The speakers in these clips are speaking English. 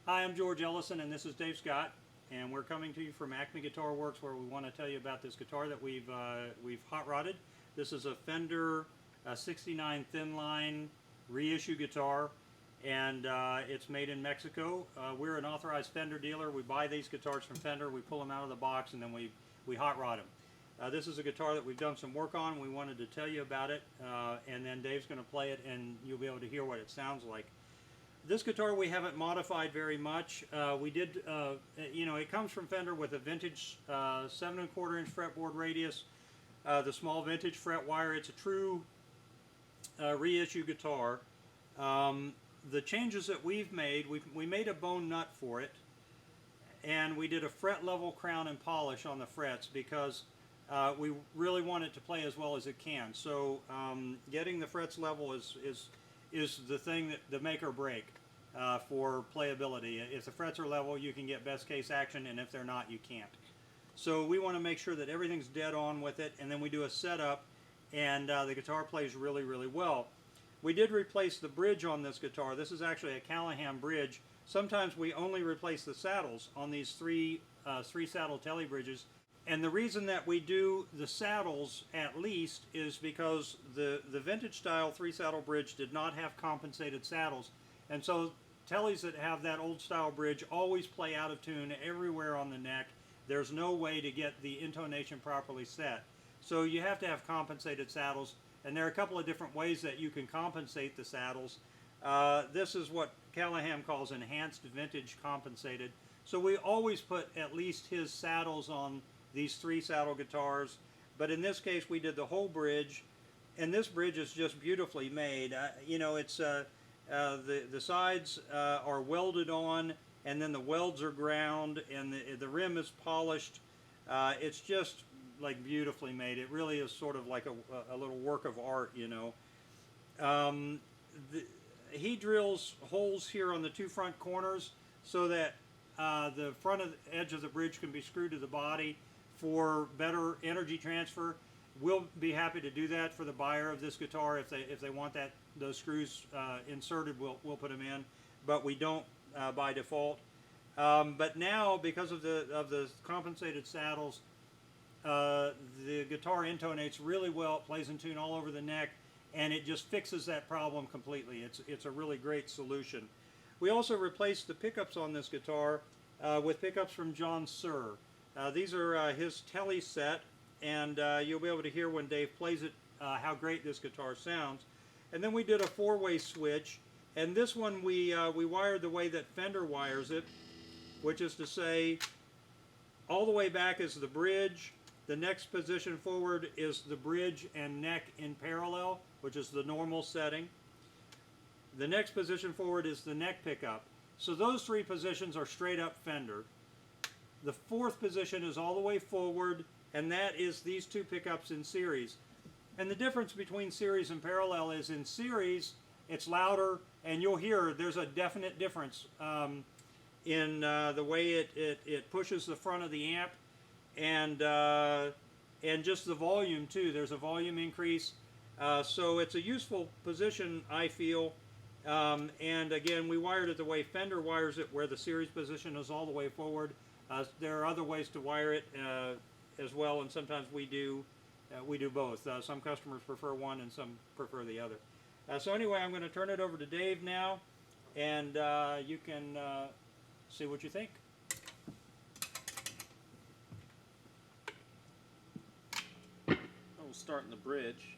Hi, I'm George Ellison and this is Dave Scott, and we're coming to you from Acme Guitar Works, where we want to tell you about this guitar that we've hot rodded. This is a Fender 69 Thinline reissue guitar, and it's made in Mexico. We're an authorized Fender dealer. We buy these guitars from Fender, we pull them out of the box, and then we hot rod them. This is a guitar that we've done some work on. We wanted to tell you about it, and then Dave's going to play it and you'll be able to hear what it sounds like. This guitar we haven't modified very much. We did, it comes from Fender with a vintage 7 1/4 inch fretboard radius, the small vintage fret wire. It's a true reissue guitar. The changes that we've made, we made a bone nut for it, and we did a fret level crown and polish on the frets because we really want it to play as well as it can. So getting the frets level is the thing that the make or break for playability. If the frets are level, you can get best case action, and if they're not, you can't. So we want to make sure that everything's dead on with it, and then we do a setup, and the guitar plays really, really well. We did replace the bridge on this guitar. This is actually a Callahan bridge. Sometimes we only replace the saddles on these three saddle Tele bridges. And the reason that we do the saddles at least is because the vintage style 3-saddle bridge did not have compensated saddles. And so Teles that have that old style bridge always play out of tune everywhere on the neck. There's no way to get the intonation properly set. So you have to have compensated saddles. And there are a couple of different ways that you can compensate the saddles. This is what Callahan calls enhanced vintage compensated. So we always put at least his saddles on these 3-saddle guitars, but in this case we did the whole bridge, and this bridge is just beautifully made. It's the sides are welded on, and then the welds are ground, and the rim is polished. It's just like beautifully made. It really is sort of like a little work of art, he drills holes here on the 2 front corners so that the front of the edge of the bridge can be screwed to the body for better energy transfer. We'll be happy to do that for the buyer of this guitar. If they want those screws inserted, we'll put them in, but we don't by default. But now, because of the compensated saddles, the guitar intonates really well. It plays in tune all over the neck, and it just fixes that problem completely. It's a really great solution. We also replaced the pickups on this guitar with pickups from John Suhr. These are his Tele set, and you'll be able to hear when Dave plays it how great this guitar sounds. And then we did a 4-way switch, and this one we wired the way that Fender wires it, which is to say, all the way back is the bridge, the next position forward is the bridge and neck in parallel, which is the normal setting. The next position forward is the neck pickup. So those 3 positions are straight up Fender. The 4th position is all the way forward, and that is these 2 pickups in series. And the difference between series and parallel is in series, it's louder, and you'll hear there's a definite difference in the way it pushes the front of the amp, and just the volume too. There's a volume increase. So it's a useful position, I feel. And again, we wired it the way Fender wires it, where the series position is all the way forward. There are other ways to wire it as well, and sometimes we do both. Some customers prefer one and some prefer the other. So anyway, I'm going to turn it over to Dave now, and you can see what you think. We'll start in the bridge.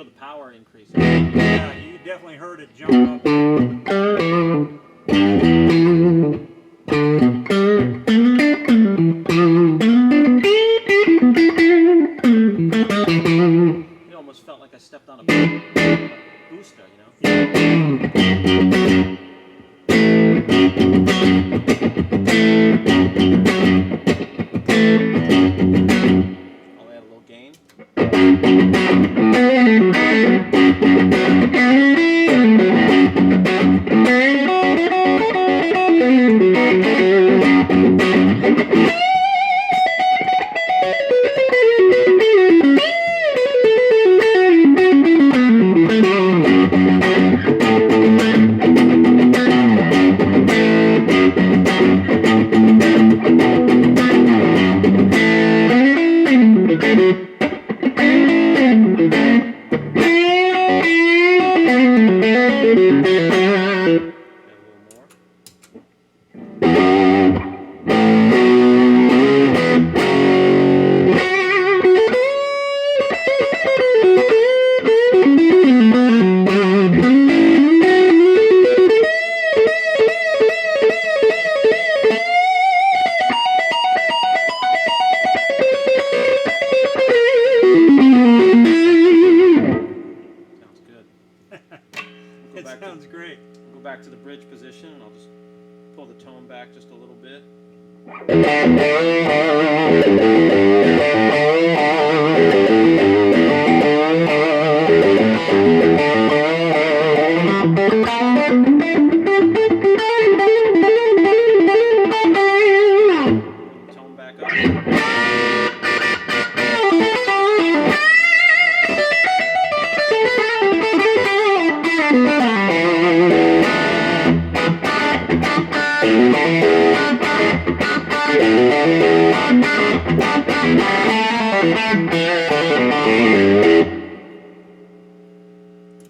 feel the power increase. Yeah, you definitely heard it jump up. It almost felt like I stepped on a booster, you know? I'll add a little gain. It sounds great. Go back to the bridge position, and I'll just pull the tone back just a little bit. Tone back up.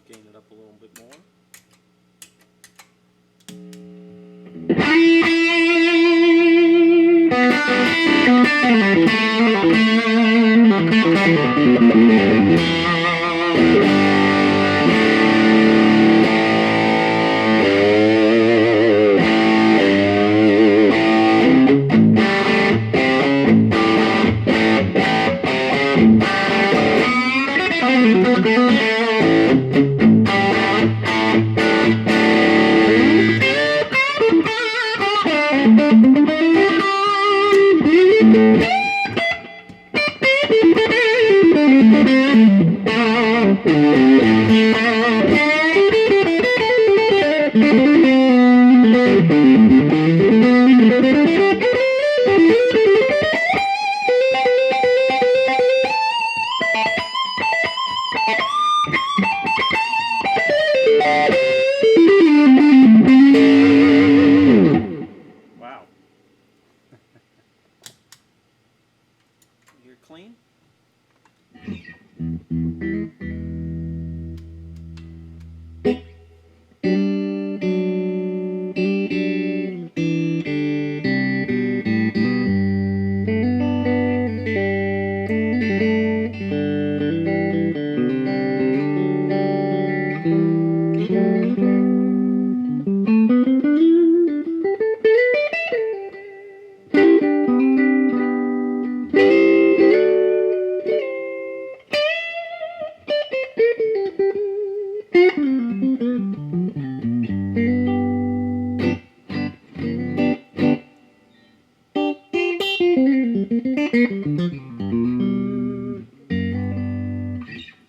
Gain it up a little bit more. Wow. You're clean?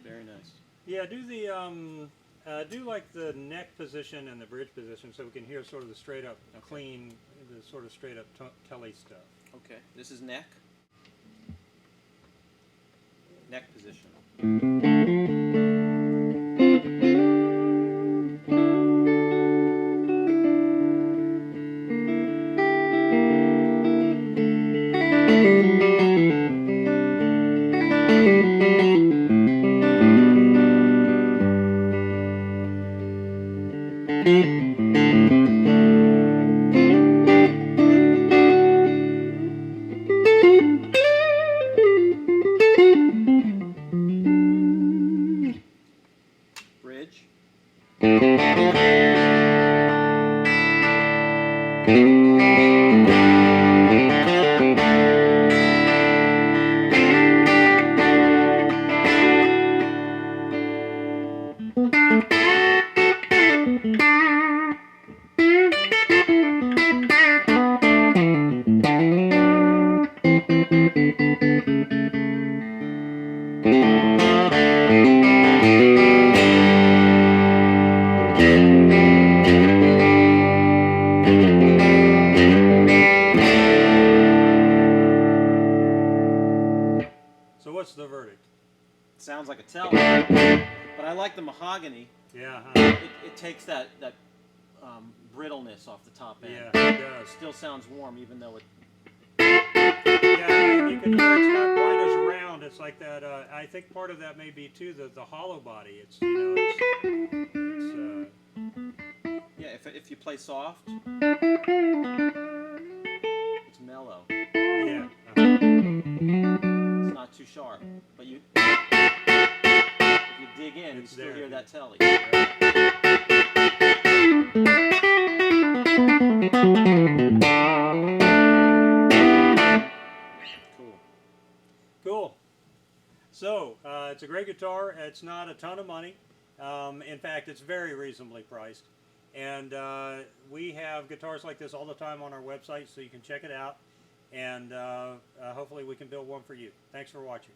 Very nice. Yeah, do like the neck position and the bridge position so we can hear sort of the straight up clean, the sort of straight up Tele stuff. Okay, this is neck. Neck position. So what's the verdict? Sounds like a Tele, but I like the mahogany. Yeah, huh? It takes that brittleness off the top end. Yeah, it does. Still sounds warm, even though it. Yeah, you can hear it's not quite as round. It's like that. I think part of that may be too the hollow body. It's Yeah, if you play soft, it's mellow. yeah. It's not too sharp, but if you dig in, you still hear that Tele. Cool. So it's a great guitar. It's not a ton of money. In fact, it's very reasonably priced. And we have guitars like this all the time on our website, so you can check it out. And hopefully we can build one for you. Thanks for watching.